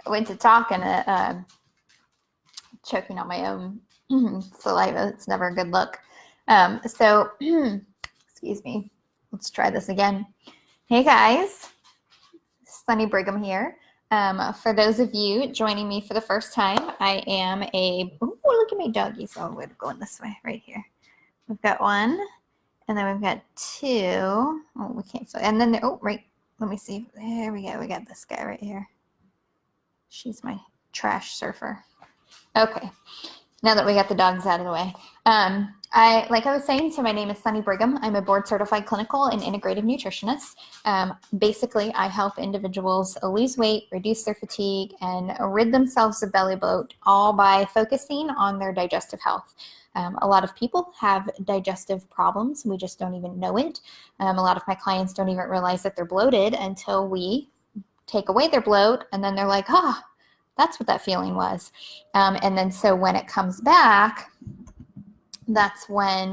I went to talk and choking on my own saliva. It's never a good look. Excuse me. Let's try this again. Hey guys, Sunny Brigham here. For those of you joining me for the first time, I am look at my doggy. So we're going this way right here. We've got one, and then we've got two. Oh, we can't. And then, right. Let me see. There we go. We got this guy right here. She's my trash surfer. Okay. Now that we got the dogs out of the way. Like I was saying, so my name is Sunny Brigham. I'm a board certified clinical and integrative nutritionist. Basically, I help individuals lose weight, reduce their fatigue, and rid themselves of belly bloat, all by focusing on their digestive health. A lot of people have digestive problems. We just don't even know it. A lot of my clients don't even realize that they're bloated until we take away their bloat, and then they're like, that's what that feeling was. And then so when it comes back, that's when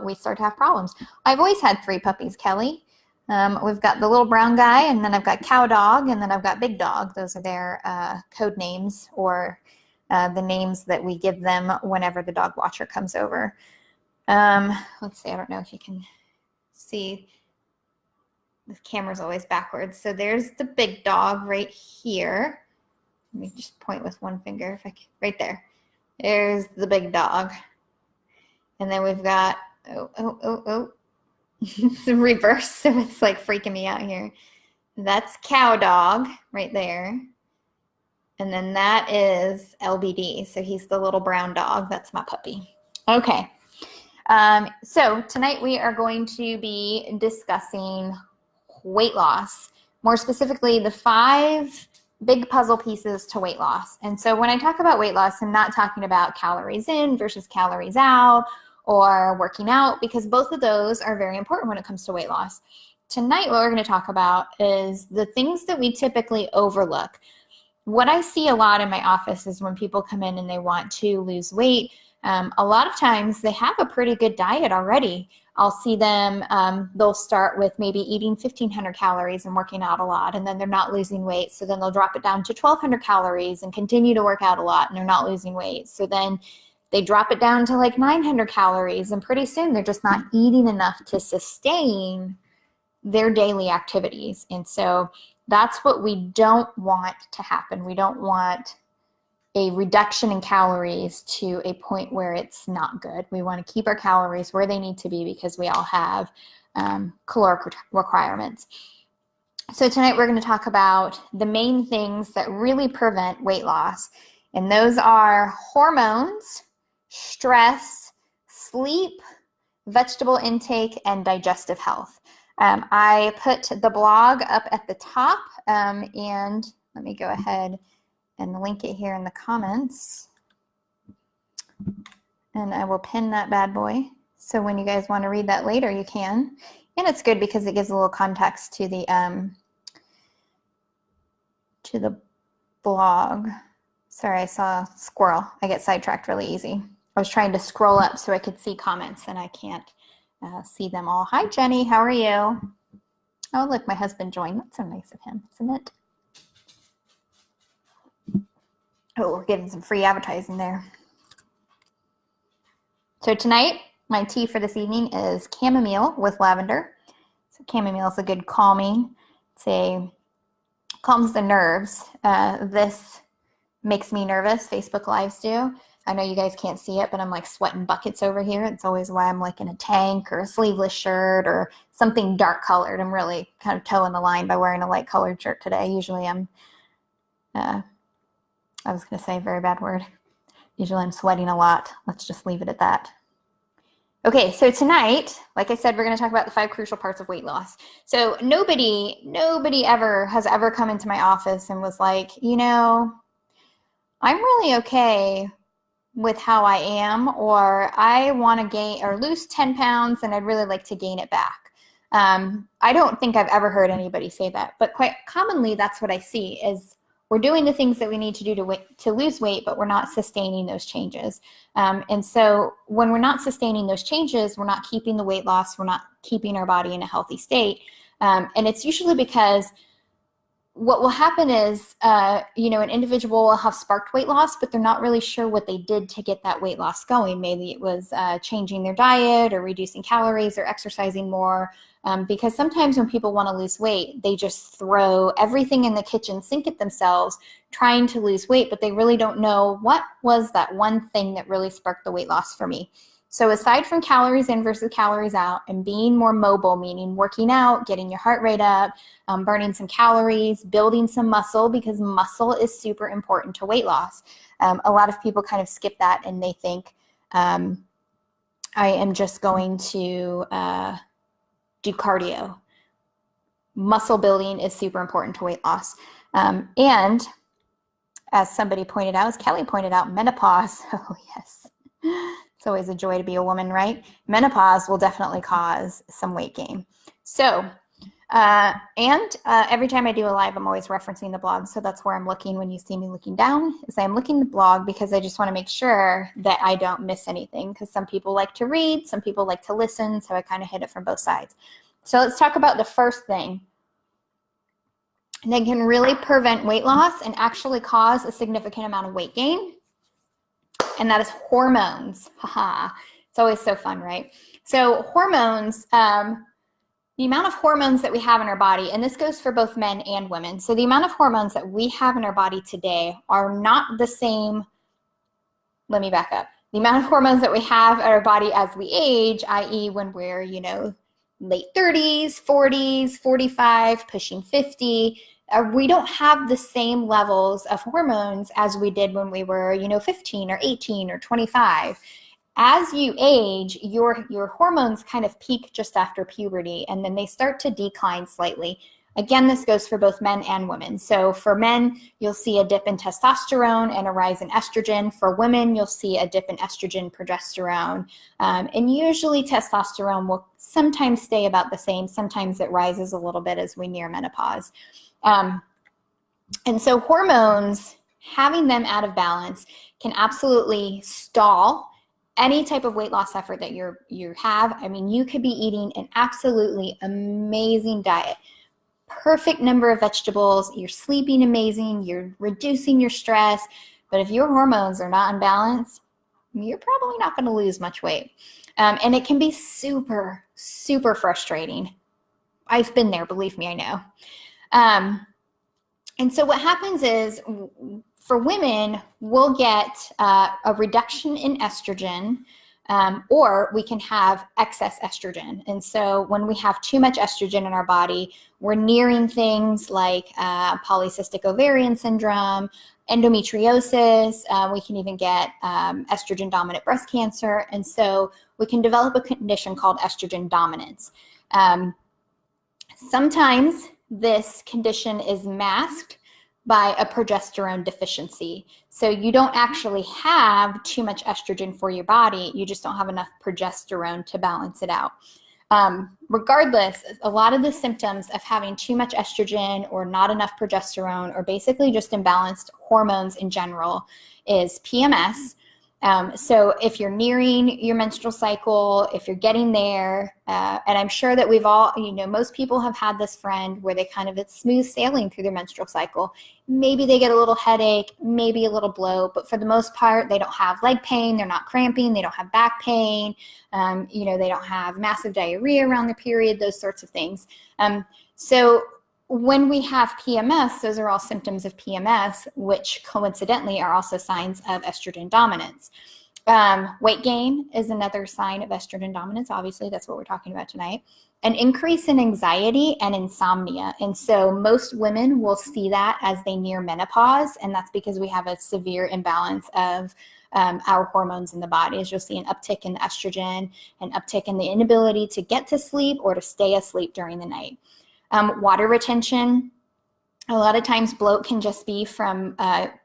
we start to have problems. I've always had 3 puppies, Kelly. We've got the little brown guy, and then I've got Cow Dog, and then I've got Big Dog. Those are their code names, or the names that we give them whenever the dog watcher comes over. Let's see, I don't know if you can see. The camera's always backwards. So there's the Big Dog right here. Let me just point with one finger if I can. Right there. There's the Big Dog. And then we've got, it's the reverse, so it's like freaking me out here. That's Cow Dog right there. And then that is LBD. So he's the little brown dog. That's my puppy. Okay. So tonight we are going to be discussing weight loss. More specifically, the 5 big puzzle pieces to weight loss. And so when I talk about weight loss, I'm not talking about calories in versus calories out or working out, because both of those are very important when it comes to weight loss. Tonight, what we're going to talk about is the things that we typically overlook. What I see a lot in my office is when people come in and they want to lose weight, a lot of times they have a pretty good diet already. I'll see them, they'll start with maybe eating 1,500 calories and working out a lot, and then they're not losing weight. So then they'll drop it down to 1,200 calories and continue to work out a lot, and they're not losing weight. So then they drop it down to like 900 calories, and pretty soon they're just not eating enough to sustain their daily activities. And so that's what we don't want to happen. We don't want a reduction in calories to a point where it's not good. We want to keep our calories where they need to be, because we all have caloric requirements. So tonight we're going to talk about the main things that really prevent weight loss. And those are hormones, stress, sleep, vegetable intake, and digestive health. I put the blog up at the top, and let me go ahead and link it here in the comments. And I will pin that bad boy. So when you guys want to read that later, you can. And it's good because it gives a little context to the blog. Sorry, I saw a squirrel. I get sidetracked really easy. I was trying to scroll up so I could see comments, and I can't see them all. Hi, Jenny. How are you? Oh, look, my husband joined. That's so nice of him, isn't it? Oh, we're getting some free advertising there. So tonight, my tea for this evening is chamomile with lavender. So chamomile is a good calming. Calms the nerves. This makes me nervous. Facebook Lives do. I know you guys can't see it, but I'm like sweating buckets over here. It's always why I'm like in a tank or a sleeveless shirt or something dark colored. I'm really kind of toeing the line by wearing a light colored shirt today. Usually I was going to say a very bad word. Usually I'm sweating a lot. Let's just leave it at that. Okay, so tonight, like I said, we're going to talk about the 5 crucial parts of weight loss. So nobody has ever come into my office and was like, I'm really okay with how I am, or I want to gain or lose 10 pounds and I'd really like to gain it back. I don't think I've ever heard anybody say that, but quite commonly that's what I see is we're doing the things that we need to do to lose weight, but we're not sustaining those changes. And so when we're not sustaining those changes, we're not keeping the weight loss, we're not keeping our body in a healthy state. And it's usually because what will happen is, an individual will have sparked weight loss, but they're not really sure what they did to get that weight loss going. Maybe it was changing their diet or reducing calories or exercising more. Because sometimes when people want to lose weight, they just throw everything in the kitchen sink at themselves trying to lose weight, but they really don't know what was that one thing that really sparked the weight loss for me. So aside from calories in versus calories out and being more mobile, meaning working out, getting your heart rate up, burning some calories, building some muscle, because muscle is super important to weight loss. A lot of people kind of skip that and they think, I am just going to do cardio. Muscle building is super important to weight loss. And as somebody pointed out, as Kelly pointed out, menopause, oh yes, it's always a joy to be a woman, right? Menopause will definitely cause some weight gain. So, every time I do a live, I'm always referencing the blog. So that's where I'm looking when you see me looking down, is I'm looking at the blog because I just want to make sure that I don't miss anything, because some people like to read, some people like to listen. So I kind of hit it from both sides. So let's talk about the first thing that can really prevent weight loss and actually cause a significant amount of weight gain. And that is hormones. Haha. It's always so fun, right? So hormones, the amount of hormones that we have in our body, and this goes for both men and women. So the amount of hormones that we have in our body today are not the same. Let me back up. The amount of hormones that we have in our body as we age, i.e. when we're, late 30s, 40s, 45, pushing 50, we don't have the same levels of hormones as we did when we were, 15 or 18 or 25. As you age, your hormones kind of peak just after puberty, and then they start to decline slightly. Again, this goes for both men and women. So for men, you'll see a dip in testosterone and a rise in estrogen. For women, you'll see a dip in estrogen, progesterone. And usually testosterone will sometimes stay about the same. Sometimes it rises a little bit as we near menopause. And so hormones, having them out of balance can absolutely stall any type of weight loss effort that you have. I mean, you could be eating an absolutely amazing diet, perfect number of vegetables, you're sleeping amazing, you're reducing your stress, but if your hormones are not in balance, you're probably not going to lose much weight. And it can be super, super frustrating. I've been there, believe me, I know. And so what happens is, for women, we'll get a reduction in estrogen, or we can have excess estrogen. And so when we have too much estrogen in our body, we're nearing things like polycystic ovarian syndrome, endometriosis. We can even get estrogen dominant breast cancer. And so we can develop a condition called estrogen dominance. Sometimes this condition is masked by a progesterone deficiency. So you don't actually have too much estrogen for your body, you just don't have enough progesterone to balance it out. Regardless, a lot of the symptoms of having too much estrogen or not enough progesterone, or basically just imbalanced hormones in general, is PMS. So if you're nearing your menstrual cycle, if you're getting there, and I'm sure that we've all, most people have had this friend where it's smooth sailing through their menstrual cycle. Maybe they get a little headache, maybe a little bloat, but for the most part, they don't have leg pain, they're not cramping, they don't have back pain, they don't have massive diarrhea around the period, those sorts of things. So when we have PMS, those are all symptoms of PMS, which coincidentally are also signs of estrogen dominance. Weight gain is another sign of estrogen dominance. Obviously, that's what we're talking about tonight. An increase in anxiety and insomnia. And so most women will see that as they near menopause, and that's because we have a severe imbalance of our hormones in the body. As you'll see an uptick in estrogen, an uptick in the inability to get to sleep or to stay asleep during the night. Water retention. A lot of times bloat can just be from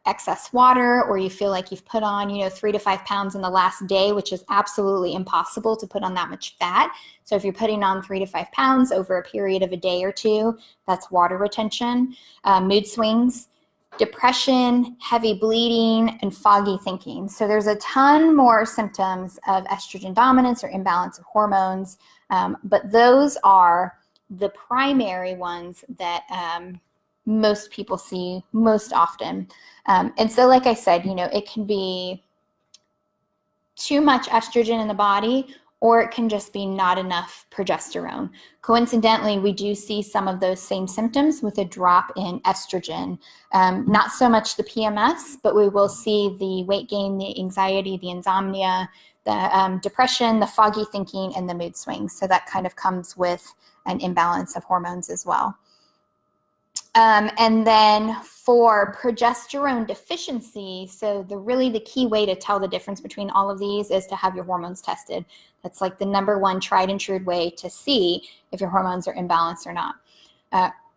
excess water, or you feel like you've put on, 3 to 5 pounds in the last day, which is absolutely impossible to put on that much fat. So if you're putting on 3 to 5 pounds over a period of a day or two, that's water retention. Mood swings, depression, heavy bleeding, and foggy thinking. So there's a ton more symptoms of estrogen dominance or imbalance of hormones, but those are the primary ones that most people see most often. And so like I said, it can be too much estrogen in the body, or it can just be not enough progesterone. Coincidentally, we do see some of those same symptoms with a drop in estrogen. Not so much the PMS, but we will see the weight gain, the anxiety, the insomnia, the depression, the foggy thinking, and the mood swings. So that kind of comes with an imbalance of hormones as well. And then for progesterone deficiency, so the key way to tell the difference between all of these is to have your hormones tested. That's like the number one tried and true way to see if your hormones are imbalanced or not,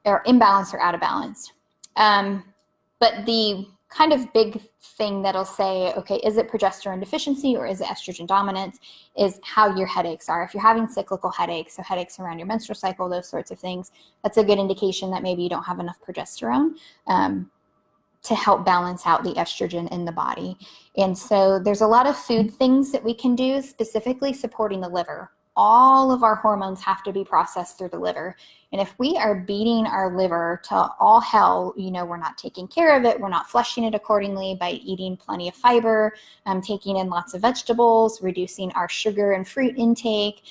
or imbalanced or out of balance. But the kind of big thing that'll say, okay, is it progesterone deficiency or is it estrogen dominance, is how your headaches are. If you're having cyclical headaches, so headaches around your menstrual cycle, those sorts of things, that's a good indication that maybe you don't have enough progesterone to help balance out the estrogen in the body. And so there's a lot of food things that we can do specifically supporting the liver. All of our hormones have to be processed through the liver. And if we are beating our liver to all hell, we're not taking care of it, we're not flushing it accordingly by eating plenty of fiber, taking in lots of vegetables, reducing our sugar and fruit intake,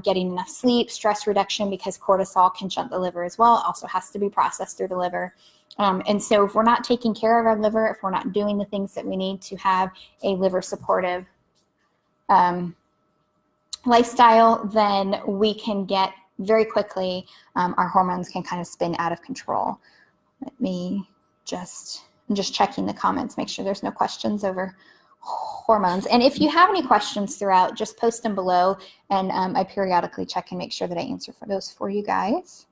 getting enough sleep, stress reduction, because cortisol can shunt the liver as well, also has to be processed through the liver. And so if we're not taking care of our liver, if we're not doing the things that we need to have a liver supportive lifestyle, then we can get very quickly, our hormones can kind of spin out of control. I'm just checking the comments, make sure there's no questions over hormones. And if you have any questions throughout, just post them below, and I periodically check and make sure that I answer for those for you guys.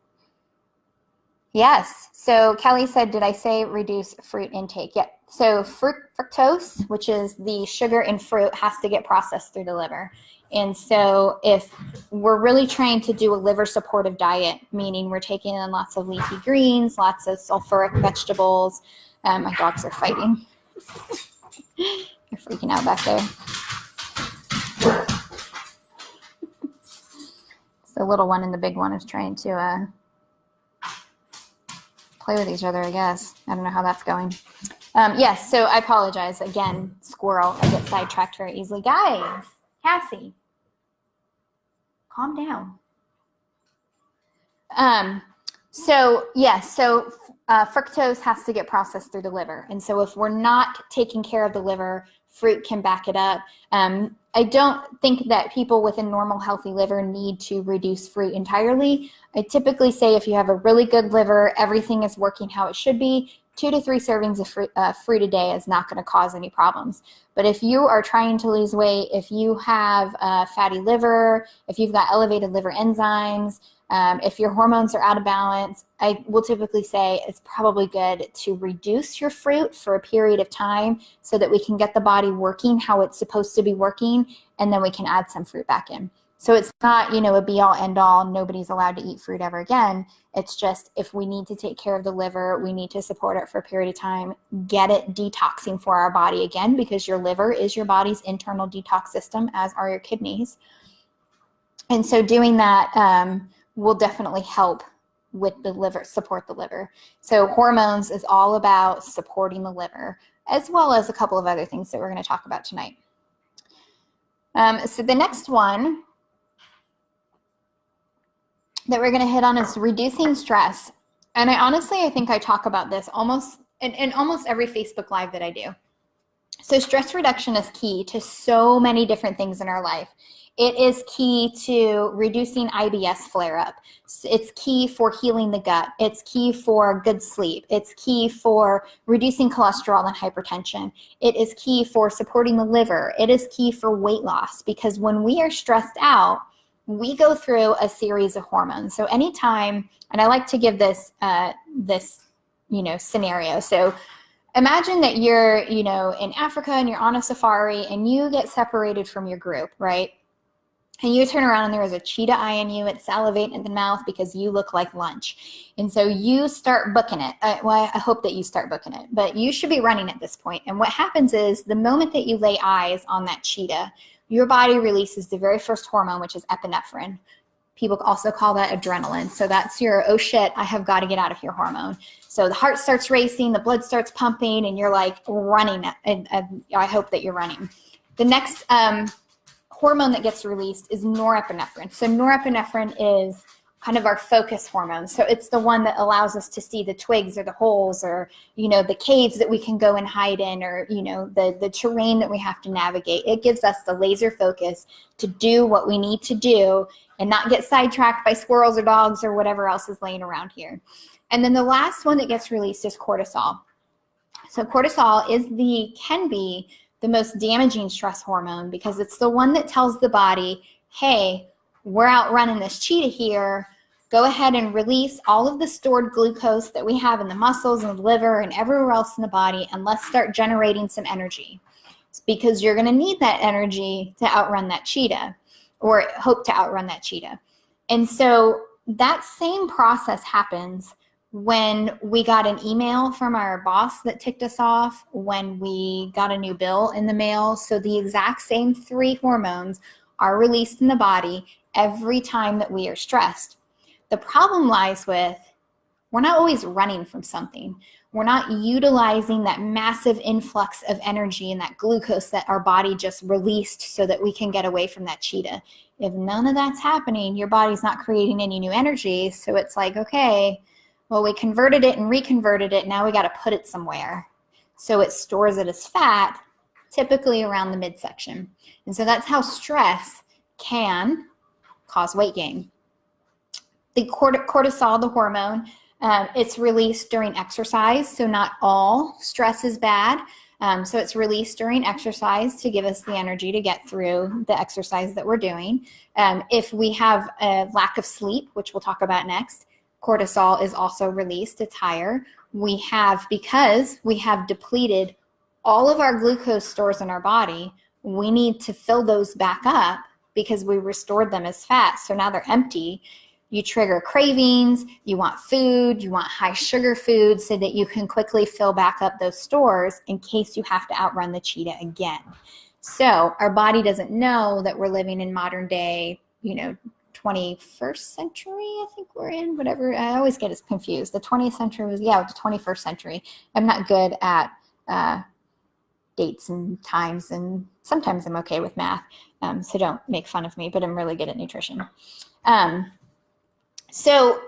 Yes, so Kelly said, did I say reduce fruit intake? Yeah, so fructose, which is the sugar in fruit, has to get processed through the liver. And so if we're really trying to do a liver supportive diet, meaning we're taking in lots of leafy greens, lots of sulfuric vegetables, my dogs are fighting. They're freaking out back there. The little one and the big one is trying to play with each other, I guess. I don't know how that's going. Yes, so I apologize. Again, squirrel, I get sidetracked very easily. Guys, Cassie, calm down. Fructose has to get processed through the liver. And so if we're not taking care of the liver, fruit can back it up. I don't think that people with a normal healthy liver need to reduce fruit entirely. I typically say if you have a really good liver, everything is working how it should be, 2 to 3 servings of fruit a day is not going to cause any problems. But if you are trying to lose weight, if you have a fatty liver, if you've got elevated liver enzymes, if your hormones are out of balance, I will typically say it's probably good to reduce your fruit for a period of time so that we can get the body working how it's supposed to be working, and then we can add some fruit back in. So it's not, a be-all, end-all, nobody's allowed to eat fruit ever again. It's just if we need to take care of the liver, we need to support it for a period of time, get it detoxing for our body again, because your liver is your body's internal detox system, as are your kidneys. And so doing that will definitely help with the liver, support the liver. So hormones is all about supporting the liver, as well as a couple of other things that we're going to talk about tonight. So the next one that we're going to hit on is reducing stress. And I think I talk about this almost in almost every Facebook Live that I do. So stress reduction is key to so many different things in our life. It is key to reducing IBS flare-up. It's key for healing the gut. It's key for good sleep. It's key for reducing cholesterol and hypertension. It is key for supporting the liver. It is key for weight loss, because when we are stressed out, we go through a series of hormones. So anytime, and I like to give this scenario. So imagine that you're, in Africa and you're on a safari and you get separated from your group, right? And you turn around and there is a cheetah eyeing you, it's salivating in the mouth because you look like lunch. And so you start booking it. I hope that you start booking it, but you should be running at this point. And what happens is the moment that you lay eyes on that cheetah, your body releases the very first hormone, which is epinephrine. People also call that adrenaline. So that's your, oh shit, I have got to get out of here hormone. So the heart starts racing, the blood starts pumping, and you're like running. And I hope that you're running. The next hormone that gets released is norepinephrine. So norepinephrine is kind of our focus hormone. So it's the one that allows us to see the twigs or the holes or, the caves that we can go and hide in, or, the terrain that we have to navigate. It gives us the laser focus to do what we need to do and not get sidetracked by squirrels or dogs or whatever else is laying around here. And then the last one that gets released is cortisol. So cortisol can be the most damaging stress hormone because it's the one that tells the body, hey, we're out running this cheetah here. Go ahead and release all of the stored glucose that we have in the muscles and the liver and everywhere else in the body, and let's start generating some energy. It's because you're going to need that energy to outrun that cheetah, or hope to outrun that cheetah. And so that same process happens when we got an email from our boss that ticked us off, when we got a new bill in the mail. So the exact same 3 hormones are released in the body every time that we are stressed. The problem lies with, we're not always running from something. We're not utilizing that massive influx of energy and that glucose that our body just released so that we can get away from that cheetah. If none of that's happening, your body's not creating any new energy. So it's like, okay, well, we converted it and reconverted it. Now we got to put it somewhere. So it stores it as fat, typically around the midsection. And so that's how stress can cause weight gain. The cortisol, the hormone, it's released during exercise. So not all stress is bad. So it's released during exercise to give us the energy to get through the exercise that we're doing. If we have a lack of sleep, which we'll talk about next, cortisol is also released. It's higher. Because we have depleted all of our glucose stores in our body, we need to fill those back up because we restored them as fat. So now they're empty. You trigger cravings, you want food, you want high sugar food so that you can quickly fill back up those stores in case you have to outrun the cheetah again. So our body doesn't know that we're living in modern day, 21st century, I think we're in, whatever. I always get confused. The 20th century was, the 21st century. I'm not good at dates and times, and sometimes I'm okay with math, so don't make fun of me, but I'm really good at nutrition. So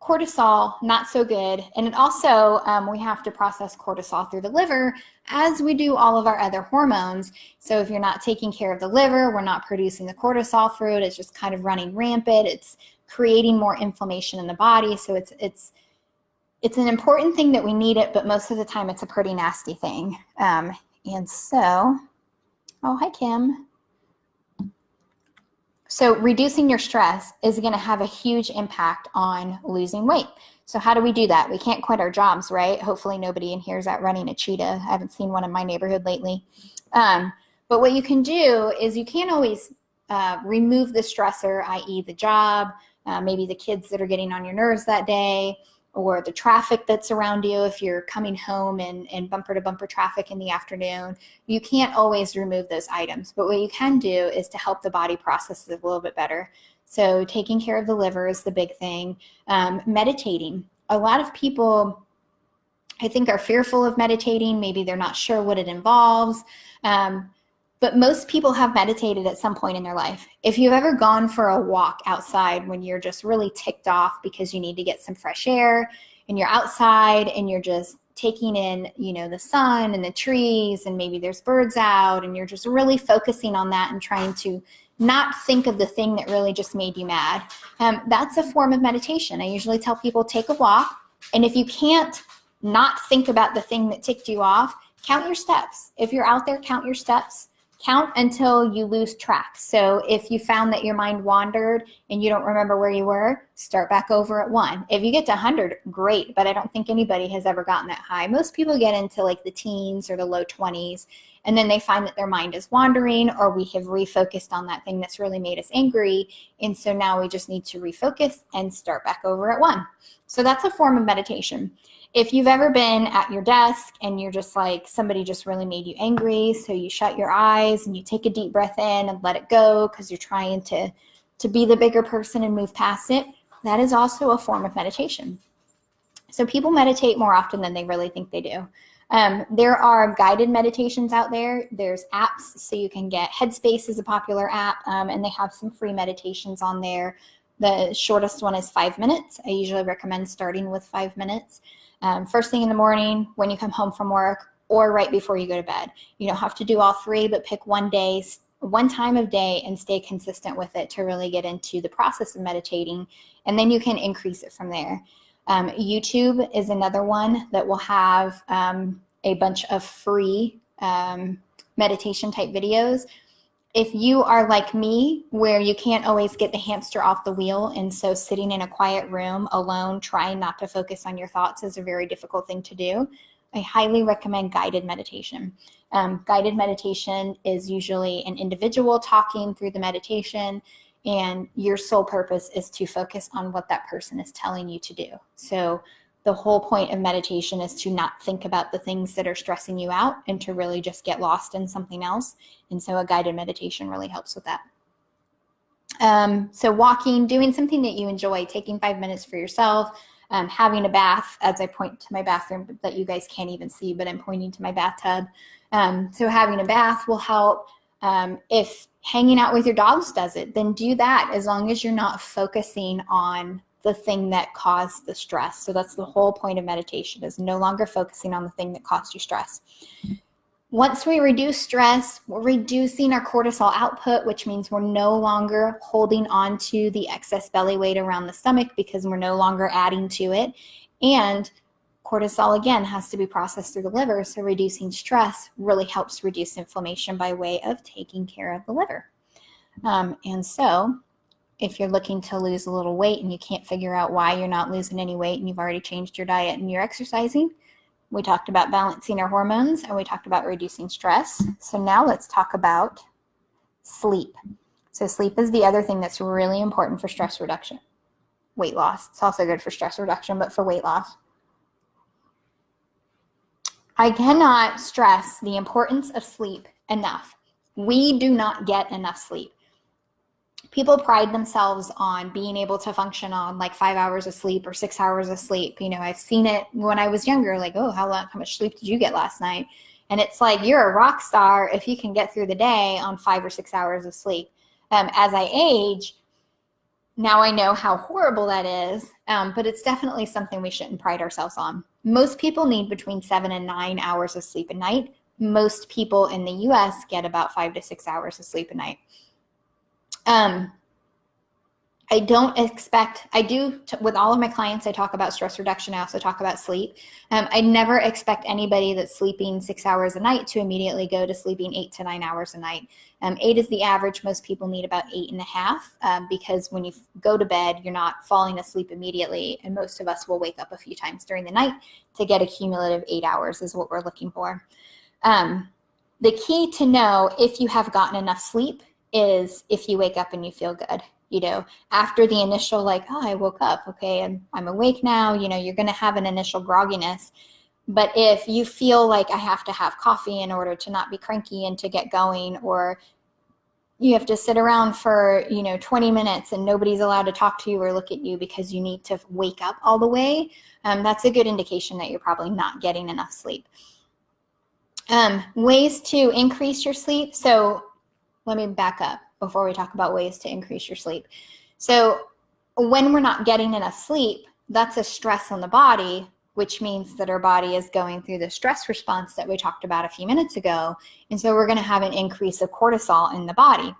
cortisol, not so good. And it also, we have to process cortisol through the liver as we do all of our other hormones. So if you're not taking care of the liver, we're not producing the cortisol through it. It's just kind of running rampant. It's creating more inflammation in the body. So it's an important thing that we need it, but most of the time it's a pretty nasty thing. And so, oh, hi, Kim. So reducing your stress is going to have a huge impact on losing weight. So how do we do that? We can't quit our jobs, right? Hopefully nobody in here is out running a cheetah. I haven't seen one in my neighborhood lately. But what you can do is you can't always remove the stressor, i.e. the job, maybe the kids that are getting on your nerves that day, or the traffic that's around you if you're coming home in bumper-to-bumper traffic in the afternoon. You can't always remove those items, but what you can do is to help the body process it a little bit better. So taking care of the liver is the big thing. Meditating. A lot of people, I think, are fearful of meditating. Maybe they're not sure what it involves. But most people have meditated at some point in their life. If you've ever gone for a walk outside when you're just really ticked off because you need to get some fresh air, and you're outside and you're just taking in, the sun and the trees, and maybe there's birds out, and you're just really focusing on that and trying to not think of the thing that really just made you mad. That's a form of meditation. I usually tell people, take a walk, and if you can't not think about the thing that ticked you off, count your steps. If you're out there, count your steps. Count until you lose track. So if you found that your mind wandered and you don't remember where you were, start back over at 1. If you get to 100, great, but I don't think anybody has ever gotten that high. Most people get into like the teens or the low 20s, and then they find that their mind is wandering, or we have refocused on that thing that's really made us angry, and so now we just need to refocus and start back over at 1. So that's a form of meditation. If you've ever been at your desk and you're just like, somebody just really made you angry, so you shut your eyes and you take a deep breath in and let it go because you're trying to to be the bigger person and move past it, that is also a form of meditation. So people meditate more often than they really think they do. There are guided meditations out there. There's apps, so you can get Headspace is a popular app, and they have some free meditations on there. The shortest one is 5 minutes. I usually recommend starting with 5 minutes. First thing in the morning, when you come home from work, or right before you go to bed. You don't have to do all three, but pick one time of day and stay consistent with it to really get into the process of meditating, and then you can increase it from there. YouTube is another one that will have a bunch of free meditation type videos. If you are like me, where you can't always get the hamster off the wheel, and so sitting in a quiet room alone, trying not to focus on your thoughts is a very difficult thing to do, I highly recommend guided meditation. Guided meditation is usually an individual talking through the meditation, and your sole purpose is to focus on what that person is telling you to do. So the whole point of meditation is to not think about the things that are stressing you out and to really just get lost in something else. And so a guided meditation really helps with that. So walking, doing something that you enjoy, taking 5 minutes for yourself, having a bath, as I point to my bathroom that you guys can't even see, but I'm pointing to my bathtub. So having a bath will help. If hanging out with your dogs does it, then do that, as long as you're not focusing on the thing that caused the stress. So that's the whole point of meditation, is no longer focusing on the thing that caused you stress. Once we reduce stress, we're reducing our cortisol output, which means we're no longer holding on to the excess belly weight around the stomach because we're no longer adding to it. And cortisol, again, has to be processed through the liver. So reducing stress really helps reduce inflammation by way of taking care of the liver. And so if you're looking to lose a little weight and you can't figure out why you're not losing any weight and you've already changed your diet and you're exercising, we talked about balancing our hormones and we talked about reducing stress. So now let's talk about sleep. So sleep is the other thing that's really important for stress reduction. Weight loss. It's also good for stress reduction, but for weight loss. I cannot stress the importance of sleep enough. We do not get enough sleep. People pride themselves on being able to function on like 5 hours of sleep or 6 hours of sleep. You know, I've seen it when I was younger, like, oh, how much sleep did you get last night? And it's like, you're a rock star if you can get through the day on 5 or 6 hours of sleep. As I age, now I know how horrible that is, but it's definitely something we shouldn't pride ourselves on. Most people need between 7 and 9 hours of sleep a night. Most people in the US get about 5 to 6 hours of sleep a night. With all of my clients, I talk about stress reduction. I also talk about sleep. I never expect anybody that's sleeping 6 hours a night to immediately go to sleeping 8 to 9 hours a night. 8 is the average. Most people need about 8.5 because when you go to bed, you're not falling asleep immediately. And most of us will wake up a few times during the night to get a cumulative 8 hours is what we're looking for. The key to know if you have gotten enough sleep is if you wake up and you feel good. You know, after the initial like, oh, I woke up, okay, and I'm awake now, you know, you're going to have an initial grogginess. But if you feel like I have to have coffee in order to not be cranky and to get going, or you have to sit around for, 20 minutes and nobody's allowed to talk to you or look at you because you need to wake up all the way, that's a good indication that you're probably not getting enough sleep. Ways to increase your sleep. So let me back up before we talk about ways to increase your sleep. So when we're not getting enough sleep, that's a stress on the body, which means that our body is going through the stress response that we talked about a few minutes ago. And so we're going to have an increase of cortisol in the body.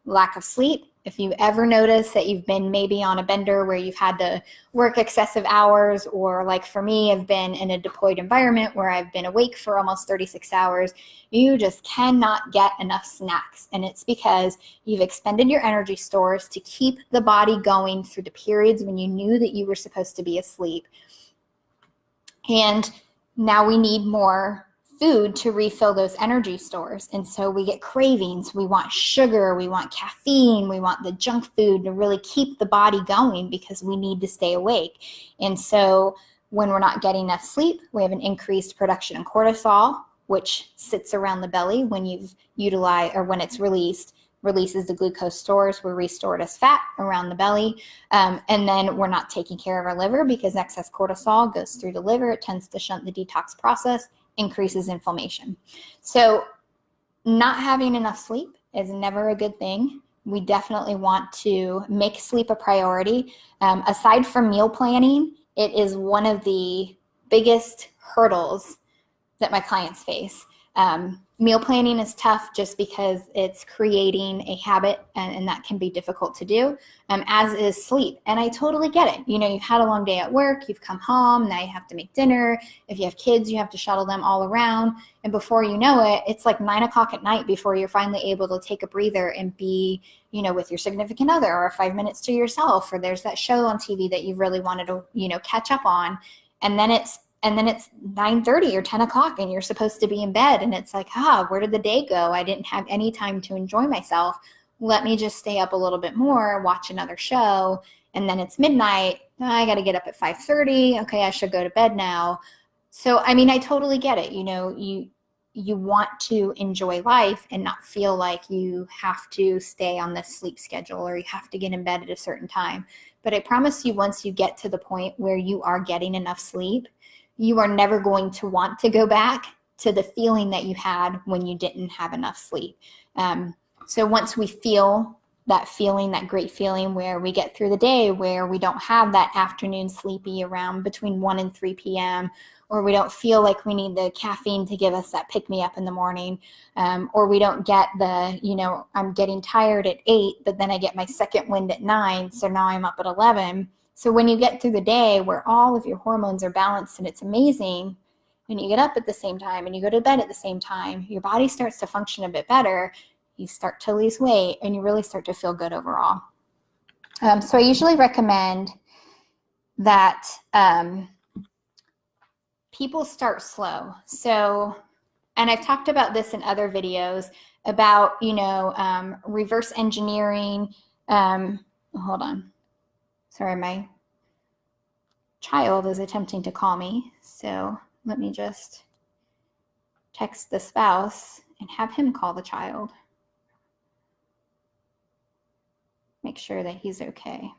Lack of sleep. If you ever notice that you've been maybe on a bender where you've had to work excessive hours, or like for me, I've been in a deployed environment where I've been awake for almost 36 hours, you just cannot get enough snacks. And it's because you've expended your energy stores to keep the body going through the periods when you knew that you were supposed to be asleep. And now we need more food to refill those energy stores. And so we get cravings. We want sugar, we want caffeine, we want the junk food to really keep the body going because we need to stay awake. And so when we're not getting enough sleep, we have an increased production of cortisol, which sits around the belly when you've utilized, or when it's released, releases the glucose stores were restored as fat around the belly. And then we're not taking care of our liver because excess cortisol goes through the liver. It tends to shunt the detox process, increases inflammation. So not having enough sleep is never a good thing. We definitely want to make sleep a priority. Aside from meal planning, it is one of the biggest hurdles that my clients face. Meal planning is tough just because it's creating a habit, and that can be difficult to do, as is sleep. And I totally get it. You know, you've had a long day at work, you've come home, now you have to make dinner. If you have kids, you have to shuttle them all around. And before you know it, it's like 9 o'clock at night before you're finally able to take a breather and be, you know, with your significant other, or 5 minutes to yourself, or there's that show on TV that you really wanted to, you know, catch up on. And then it's 9:30 or 10 o'clock and you're supposed to be in bed. And it's like, where did the day go? I didn't have any time to enjoy myself. Let me just stay up a little bit more, watch another show. And then it's midnight. I got to get up at 5:30. Okay, I should go to bed now. So, I mean, I totally get it. You know, you want to enjoy life and not feel like you have to stay on this sleep schedule or you have to get in bed at a certain time. But I promise you, once you get to the point where you are getting enough sleep, you are never going to want to go back to the feeling that you had when you didn't have enough sleep. So once we feel that feeling, that great feeling where we get through the day, where we don't have that afternoon sleepy around between 1 and 3 p.m., or we don't feel like we need the caffeine to give us that pick-me-up in the morning, or we don't get the, you know, I'm getting tired at 8, but then I get my second wind at 9, so now I'm up at 11. So when you get through the day where all of your hormones are balanced and it's amazing, and you get up at the same time and you go to bed at the same time, your body starts to function a bit better, you start to lose weight, and you really start to feel good overall. So I usually recommend that people start slow. So, and I've talked about this in other videos about, you know, reverse engineering. Hold on. Sorry, my child is attempting to call me. So let me just text the spouse and have him call the child. Make sure that he's okay.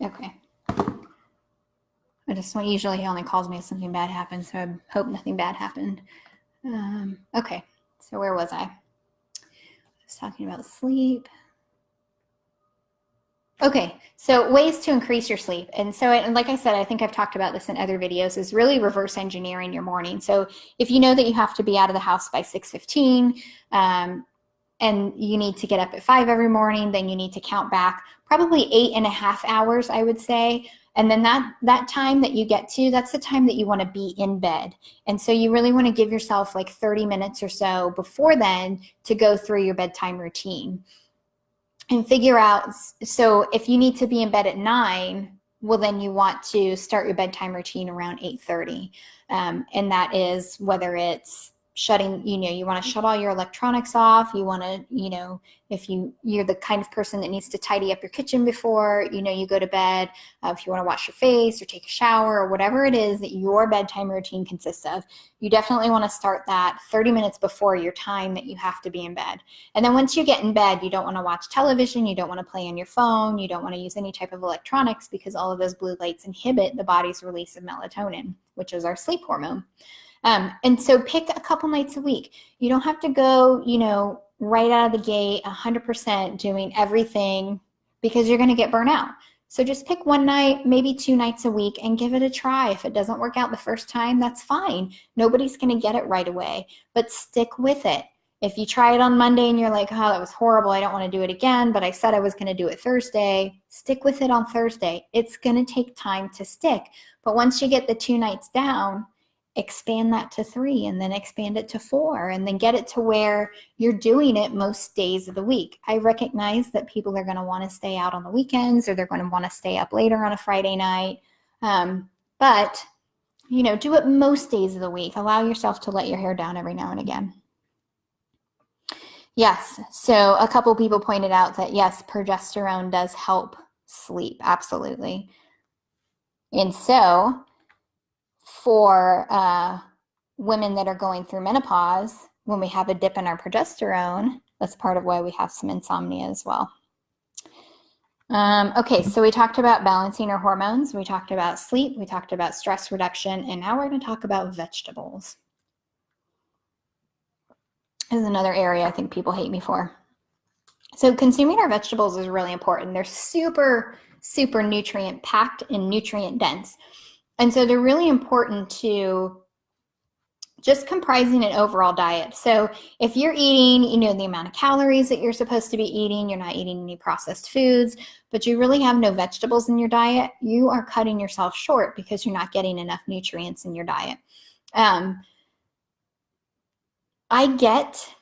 Okay. Usually he only calls me if something bad happens, so I hope nothing bad happened. Okay, so where was I? I was talking about sleep. Okay, so ways to increase your sleep. And so, and like I said, I think I've talked about this in other videos, is really reverse engineering your morning. So if you know that you have to be out of the house by 6:15, and you need to get up at 5 every morning, then you need to count back probably 8.5 hours, I would say. And then that time that you get to, that's the time that you want to be in bed. And so you really want to give yourself like 30 minutes or so before then to go through your bedtime routine and figure out. So if you need to be in bed at 9, well, then you want to start your bedtime routine around 8:30. And that is whether it's shutting, you know, you want to shut all your electronics off. You want to, you know, if you're the kind of person that needs to tidy up your kitchen before, you know, you go to bed, if you want to wash your face or take a shower or whatever it is that your bedtime routine consists of, you definitely want to start that 30 minutes before your time that you have to be in bed. And then once you get in bed, you don't want to watch television, you don't want to play on your phone, you don't want to use any type of electronics, because all of those blue lights inhibit the body's release of melatonin, which is our sleep hormone. And so pick a couple nights a week. You don't have to go, you know, right out of the gate 100% doing everything, because you're going to get burnt out. So just pick one night, maybe 2 nights a week, and give it a try. If it doesn't work out the first time, that's fine. Nobody's going to get it right away, but stick with it. If you try it on Monday and you're like, oh, that was horrible, I don't want to do it again, but I said I was going to do it Thursday, stick with it on Thursday. It's going to take time to stick. But once you get the 2 nights down, expand that to 3, and then expand it to 4, and then get it to where you're doing it most days of the week. I recognize that people are going to want to stay out on the weekends, or they're going to want to stay up later on a Friday night. But, you know, do it most days of the week. Allow yourself to let your hair down every now and again. Yes, so a couple people pointed out that, yes, progesterone does help sleep. Absolutely. And so for women that are going through menopause, when we have a dip in our progesterone, that's part of why we have some insomnia as well. Okay, so we talked about balancing our hormones, we talked about sleep, we talked about stress reduction, and now we're going to talk about vegetables. This is another area I think people hate me for. So consuming our vegetables is really important. They're super, super nutrient packed and nutrient dense. And so they're really important to just comprising an overall diet. So if you're eating, you know, the amount of calories that you're supposed to be eating, you're not eating any processed foods, but you really have no vegetables in your diet, you are cutting yourself short because you're not getting enough nutrients in your diet. I get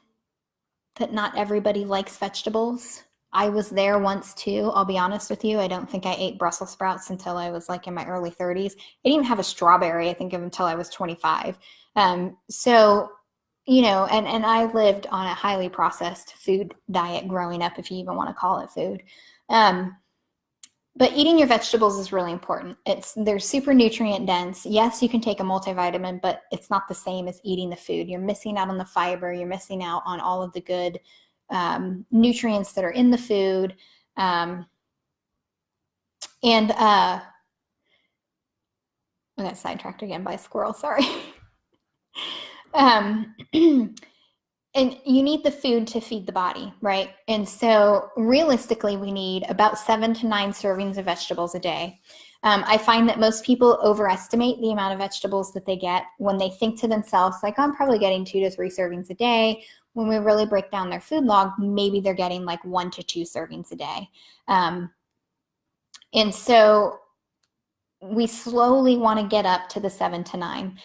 that not everybody likes vegetables. I was there once too. I'll be honest with you. I don't think I ate Brussels sprouts until I was like in my early 30s. I didn't even have a strawberry, I think, until I was 25. So, you know, and I lived on a highly processed food diet growing up, if you even want to call it food. But eating your vegetables is really important. They're super nutrient dense. Yes, you can take a multivitamin, but it's not the same as eating the food. You're missing out on the fiber. You're missing out on all of the good nutrients that are in the food. I got sidetracked again by a squirrel, sorry. And you need the food to feed the body, right? And so realistically, we need about 7 to 9 servings of vegetables a day. I find that most people overestimate the amount of vegetables that they get when they think to themselves, like, I'm probably getting 2 to 3 servings a day. When we really break down their food log, maybe they're getting like 1 to 2 servings a day. And so we slowly want to get up to the 7 to 9.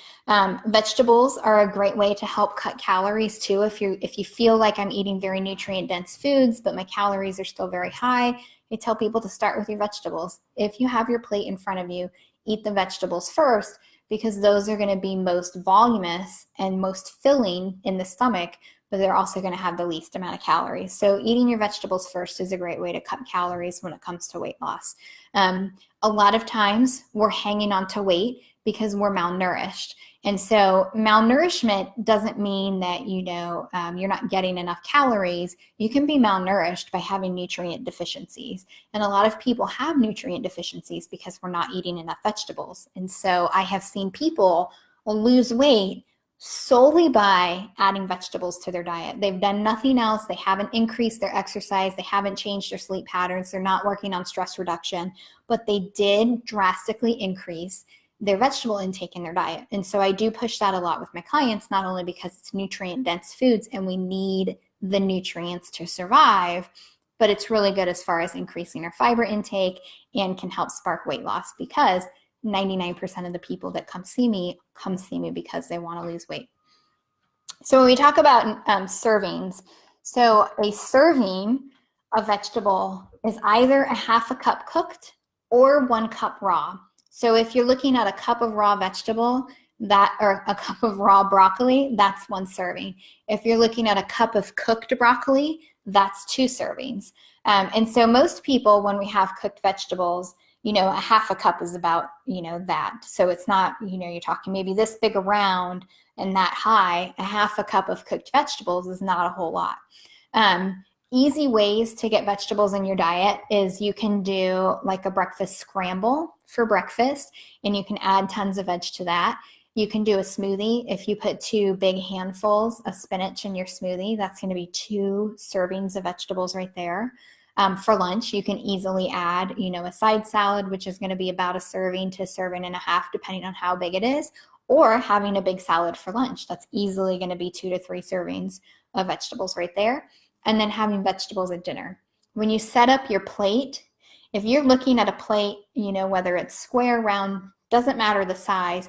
Vegetables are a great way to help cut calories too. If you feel like I'm eating very nutrient dense foods, but my calories are still very high, I tell people to start with your vegetables. If you have your plate in front of you, eat the vegetables first, because those are going to be most voluminous and most filling in the stomach, but they're also going to have the least amount of calories. So eating your vegetables first is a great way to cut calories when it comes to weight loss. A lot of times we're hanging on to weight because we're malnourished. And so malnourishment doesn't mean that, you know, you're not getting enough calories. You can be malnourished by having nutrient deficiencies. And a lot of people have nutrient deficiencies because we're not eating enough vegetables. And so I have seen people lose weight solely by adding vegetables to their diet. They've done nothing else. They haven't increased their exercise. They haven't changed their sleep patterns. They're not working on stress reduction, but they did drastically increase their vegetable intake in their diet. And so I do push that a lot with my clients, not only because it's nutrient dense foods and we need the nutrients to survive, but it's really good as far as increasing our fiber intake and can help spark weight loss, because 99% of the people that come see me because they want to lose weight. So when we talk about servings, so a serving of vegetable is either a half a cup cooked or 1 cup raw. So if you're looking at a cup of raw vegetable, or a cup of raw broccoli, that's 1 serving. If you're looking at a cup of cooked broccoli, that's 2 servings. And so most people, when we have cooked vegetables, you know, a half a cup is about, you know, that. So it's not, you know, you're talking maybe this big around and that high. A half a cup of cooked vegetables is not a whole lot. Easy ways to get vegetables in your diet is you can do like a breakfast scramble for breakfast, and you can add tons of veg to that. You can do a smoothie. If you put 2 big handfuls of spinach in your smoothie, that's going to be 2 servings of vegetables right there. For lunch, you can easily add, you know, a side salad, which is going to be about a serving to a serving and a half, depending on how big it is, or having a big salad for lunch. That's easily going to be 2 to 3 servings of vegetables right there. And then having vegetables at dinner. When you set up your plate, if you're looking at a plate, you know, whether it's square, round, doesn't matter the size,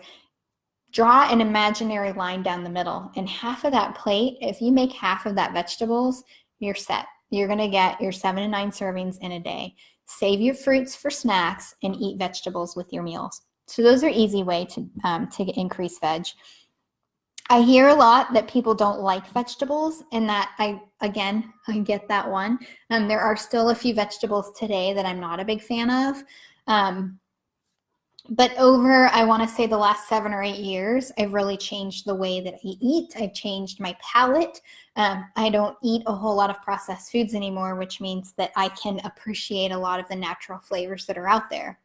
draw an imaginary line down the middle. And half of that plate, if you make half of that vegetables, you're set. You're going to get your 7 to 9 servings in a day. Save your fruits for snacks and eat vegetables with your meals. So those are easy way to increase veg. I hear a lot that people don't like vegetables, and that I get that one. There are still a few vegetables today that I'm not a big fan of. But over, I want to say the last 7 or 8 years, I've really changed the way that I eat. I've changed my palate. I don't eat a whole lot of processed foods anymore, which means that I can appreciate a lot of the natural flavors that are out there.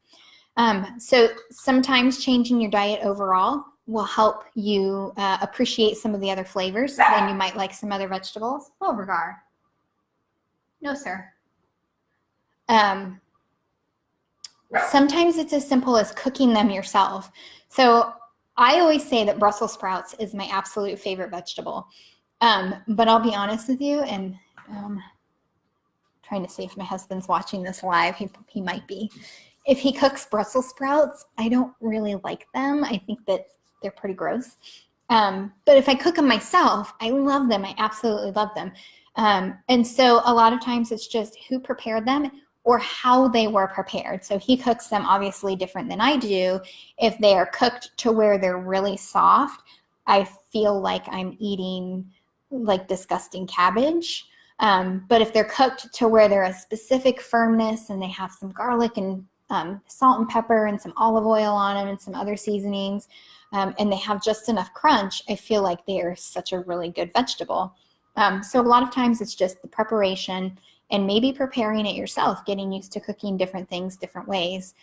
So sometimes changing your diet overall will help you appreciate some of the other flavors, and you might like some other vegetables. Oh, Regar. No, sir. Sometimes it's as simple as cooking them yourself. So I always say that Brussels sprouts is my absolute favorite vegetable. But I'll be honest with you, and trying to see if my husband's watching this live. He might be. If he cooks Brussels sprouts, I don't really like them. I think that they're pretty gross. But if I cook them myself, I love them. I absolutely love them. And so a lot of times it's just who prepared them or how they were prepared. So he cooks them obviously different than I do. If they are cooked to where they're really soft, I feel like I'm eating like disgusting cabbage. But if they're cooked to where they're a specific firmness and they have some garlic and salt and pepper and some olive oil on them and some other seasonings, and they have just enough crunch, I feel like they are such a really good vegetable. So a lot of times it's just the preparation and maybe preparing it yourself, getting used to cooking different things different ways.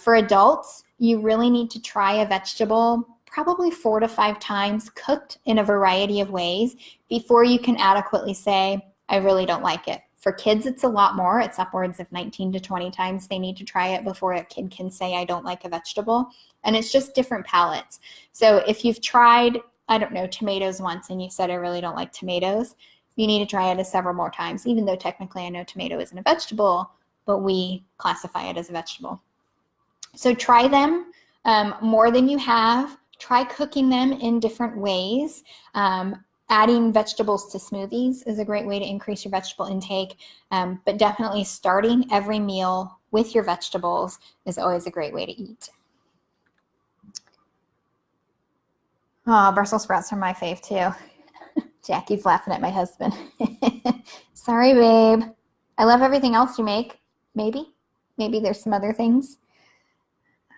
For adults, you really need to try a vegetable probably 4 to 5 times cooked in a variety of ways before you can adequately say, I really don't like it. For kids, it's a lot more. It's upwards of 19 to 20 times they need to try it before a kid can say, I don't like a vegetable. And it's just different palates. So if you've tried, I don't know, tomatoes once and you said, I really don't like tomatoes, you need to try it several more times, even though technically I know tomato isn't a vegetable, but we classify it as a vegetable. So try them more than you have. Try cooking them in different ways. Adding vegetables to smoothies is a great way to increase your vegetable intake, but definitely starting every meal with your vegetables is always a great way to eat. Oh, Brussels sprouts are my fave too. Jackie's laughing at my husband. Sorry, babe. I love everything else you make. Maybe there's some other things.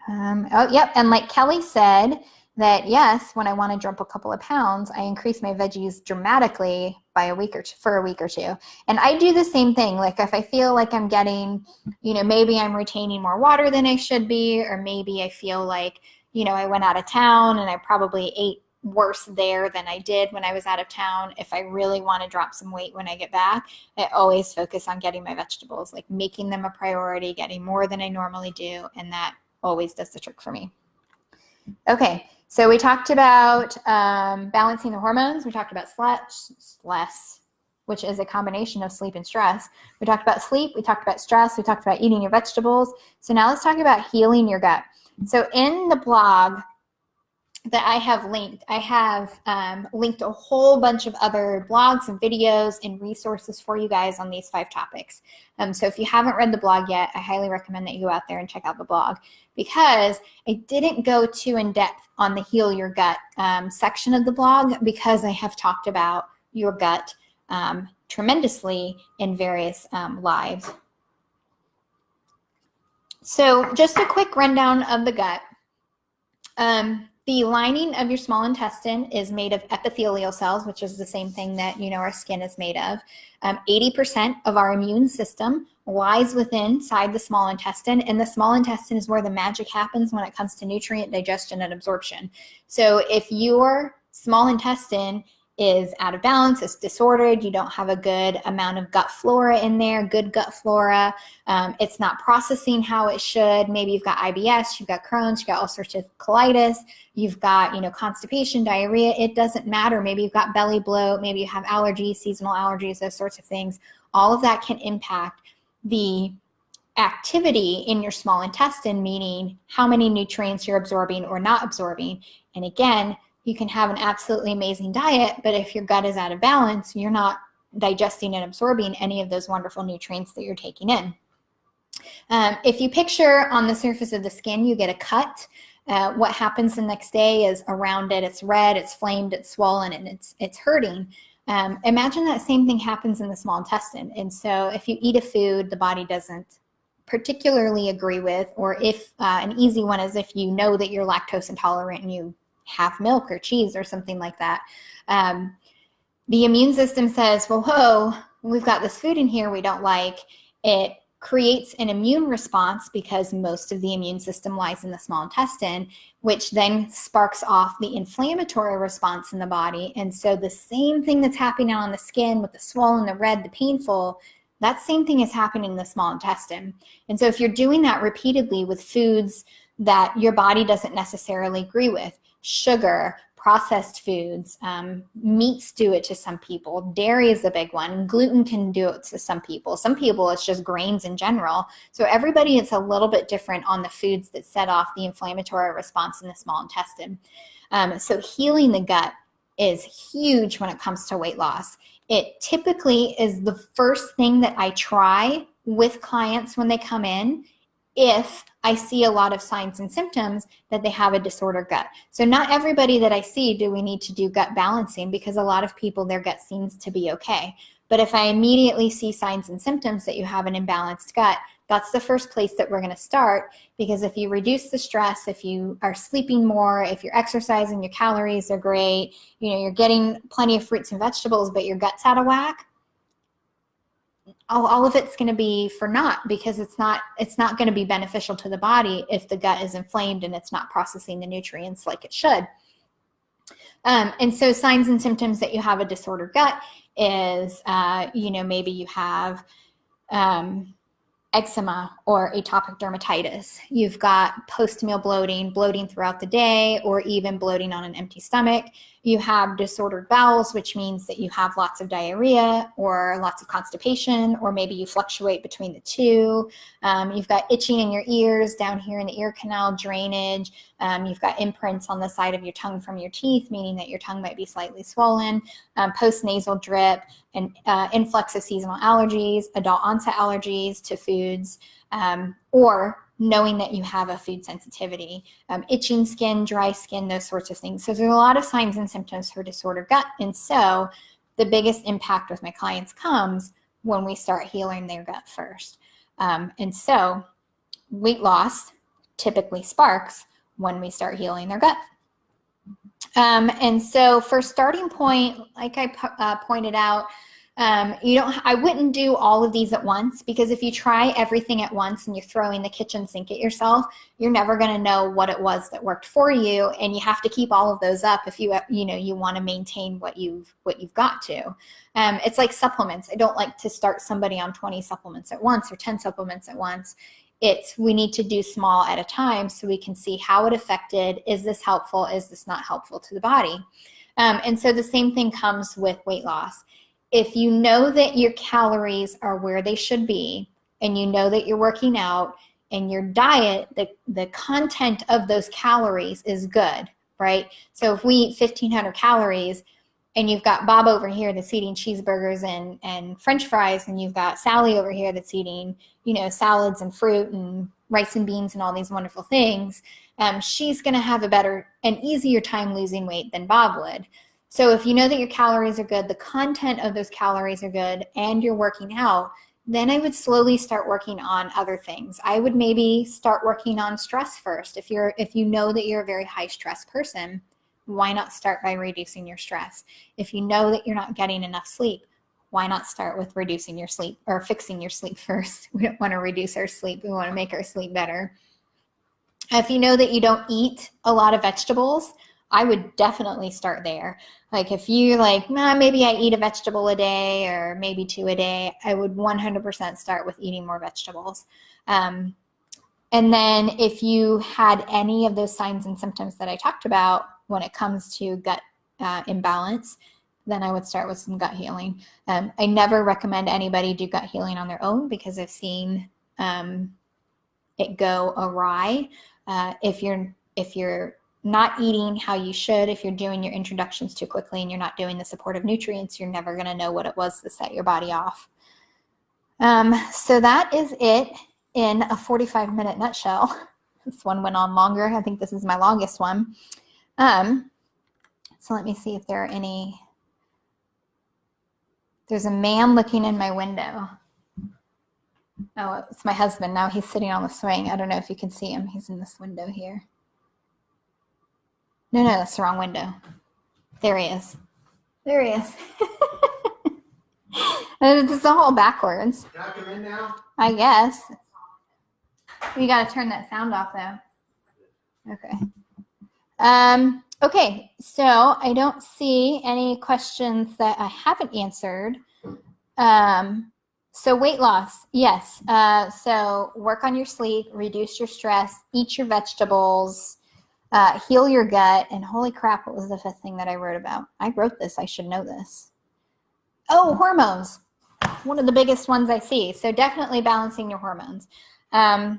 Oh, yep. And like Kelly said, that yes, when I want to drop a couple of pounds, I increase my veggies dramatically by for a week or two. And I do the same thing. Like if I feel like I'm getting, maybe I'm retaining more water than I should be, or maybe I feel like, I went out of town and I probably ate worse there than I did when I was out of town. If I really want to drop some weight when I get back, I always focus on getting my vegetables, like making them a priority, getting more than I normally do. And that always does the trick for me. Okay, so we talked about balancing the hormones. We talked about stress, which is a combination of sleep and stress. We talked about sleep. We talked about stress. We talked about eating your vegetables. So now let's talk about healing your gut. So in the blog that I have linked a whole bunch of other blogs and videos and resources for you guys on these 5 topics. So if you haven't read the blog yet, I highly recommend that you go out there and check out the blog, because I didn't go too in depth on the Heal Your Gut section of the blog, because I have talked about your gut tremendously in various lives. So just a quick rundown of the gut. The lining of your small intestine is made of epithelial cells, which is the same thing that our skin is made of. 80% of our immune system lies inside the small intestine, and the small intestine is where the magic happens when it comes to nutrient digestion and absorption. So if your small intestine is out of balance, it's disordered, you don't have a good amount of gut flora in there, good gut flora, it's not processing how it should, maybe you've got IBS, you've got Crohn's, you've got ulcerative colitis, you've got constipation, diarrhea, it doesn't matter, maybe you've got belly bloat, maybe you have allergies, seasonal allergies, those sorts of things. All of that can impact the activity in your small intestine, meaning how many nutrients you're absorbing or not absorbing. And again, you can have an absolutely amazing diet, but if your gut is out of balance, you're not digesting and absorbing any of those wonderful nutrients that you're taking in. If you picture on the surface of the skin, you get a cut. What happens the next day is around it, it's red, it's flamed, it's swollen, and it's hurting. Imagine that same thing happens in the small intestine. And so if you eat a food, the body doesn't particularly agree with, or if an easy one is if you know that you're lactose intolerant and you have milk or cheese or something like that. The immune system says, well, whoa, we've got this food in here we don't like. It creates an immune response because most of the immune system lies in the small intestine, which then sparks off the inflammatory response in the body. And so the same thing that's happening on the skin with the swollen, the red, the painful, that same thing is happening in the small intestine. And so if you're doing that repeatedly with foods that your body doesn't necessarily agree with, sugar, processed foods, meats do it to some people. Dairy is a big one. Gluten can do it to some people. Some people, it's just grains in general. So everybody is a little bit different on the foods that set off the inflammatory response in the small intestine. So healing the gut is huge when it comes to weight loss. It typically is the first thing that I try with clients when they come in, if I see a lot of signs and symptoms that they have a disordered gut. So not everybody that I see do we need to do gut balancing, because a lot of people, their gut seems to be okay. But if I immediately see signs and symptoms that you have an imbalanced gut, that's the first place that we're going to start, because if you reduce the stress, if you are sleeping more, if you're exercising, your calories are great, you're getting plenty of fruits and vegetables, but your gut's out of whack, all of it's going to be for naught, because it's not going to be beneficial to the body if the gut is inflamed and it's not processing the nutrients like it should. And so signs and symptoms that you have a disordered gut is, maybe you have eczema or atopic dermatitis. You've got post-meal bloating throughout the day, or even bloating on an empty stomach. You have disordered bowels, which means that you have lots of diarrhea or lots of constipation, or maybe you fluctuate between the two. You've got itching in your ears, down here in the ear canal, drainage. You've got imprints on the side of your tongue from your teeth, meaning that your tongue might be slightly swollen. Post-nasal drip, and influx of seasonal allergies, adult onset allergies to foods, or knowing that you have a food sensitivity, itching skin, dry skin, those sorts of things. So there's a lot of signs and symptoms for disordered gut. And so the biggest impact with my clients comes when we start healing their gut first. And so weight loss typically sparks when we start healing their gut. And so for starting point, like I pointed out, I wouldn't do all of these at once, because if you try everything at once and you're throwing the kitchen sink at yourself, you're never going to know what it was that worked for you. And you have to keep all of those up if you want to maintain what you've got to. It's like supplements. I don't like to start somebody on 20 supplements at once or 10 supplements at once. We need to do small at a time so we can see how it affected. Is this helpful? Is this not helpful to the body? And so the same thing comes with weight loss. If you know that your calories are where they should be, and you know that you're working out, and your diet, the content of those calories is good, right? So if we eat 1,500 calories, and you've got Bob over here that's eating cheeseburgers and French fries, and you've got Sally over here that's eating, salads and fruit and rice and beans and all these wonderful things, she's going to have a better and easier time losing weight than Bob would. So if you know that your calories are good, the content of those calories are good, and you're working out, then I would slowly start working on other things. I would maybe start working on stress first. If you know that you're a very high stress person, why not start by reducing your stress? If you know that you're not getting enough sleep, why not start with reducing your sleep or fixing your sleep first? We don't want to reduce our sleep. We want to make our sleep better. If you know that you don't eat a lot of vegetables, I would definitely start there. Like if you're like, maybe I eat a vegetable a day or maybe 2 a day, I would 100% start with eating more vegetables. And then if you had any of those signs and symptoms that I talked about when it comes to gut imbalance, then I would start with some gut healing. I never recommend anybody do gut healing on their own, because I've seen it go awry. If you're not eating how you should, if you're doing your introductions too quickly and you're not doing the supportive nutrients, you're never going to know what it was that set your body off. So that is it in a 45-minute nutshell. This one went on longer. I think this is my longest one. So let me see if there are any. There's a man looking in my window. Oh, it's my husband. Now he's sitting on the swing. I don't know if you can see him. He's in this window here. No, that's the wrong window. There he is. There he is. And it's the whole backwards. Can I come in now? I guess. We got to turn that sound off, though. Okay. Okay, so I don't see any questions that I haven't answered. So weight loss, yes. So work on your sleep, reduce your stress, eat your vegetables, heal your gut, and holy crap, what was the fifth thing that I wrote about? I wrote this. I should know this. Oh, hormones. One of the biggest ones I see. So definitely balancing your hormones. And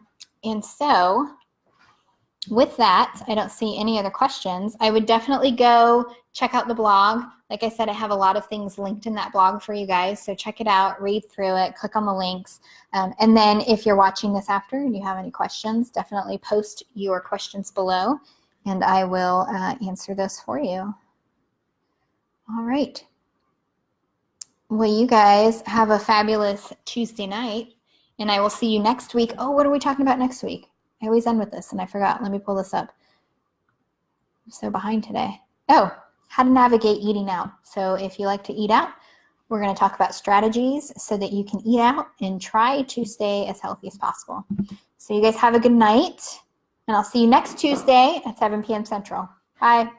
so with that, I don't see any other questions. I would definitely go check out the blog. Like I said, I have a lot of things linked in that blog for you guys. So check it out, read through it, click on the links. And then if you're watching this after and you have any questions, definitely post your questions below and I will answer those for you. All right. Well, you guys have a fabulous Tuesday night and I will see you next week. Oh, what are we talking about next week? I always end with this and I forgot. Let me pull this up. I'm so behind today. Oh, how to navigate eating out. So if you like to eat out, we're going to talk about strategies so that you can eat out and try to stay as healthy as possible. So you guys have a good night and I'll see you next Tuesday at 7 p.m. Central. Bye.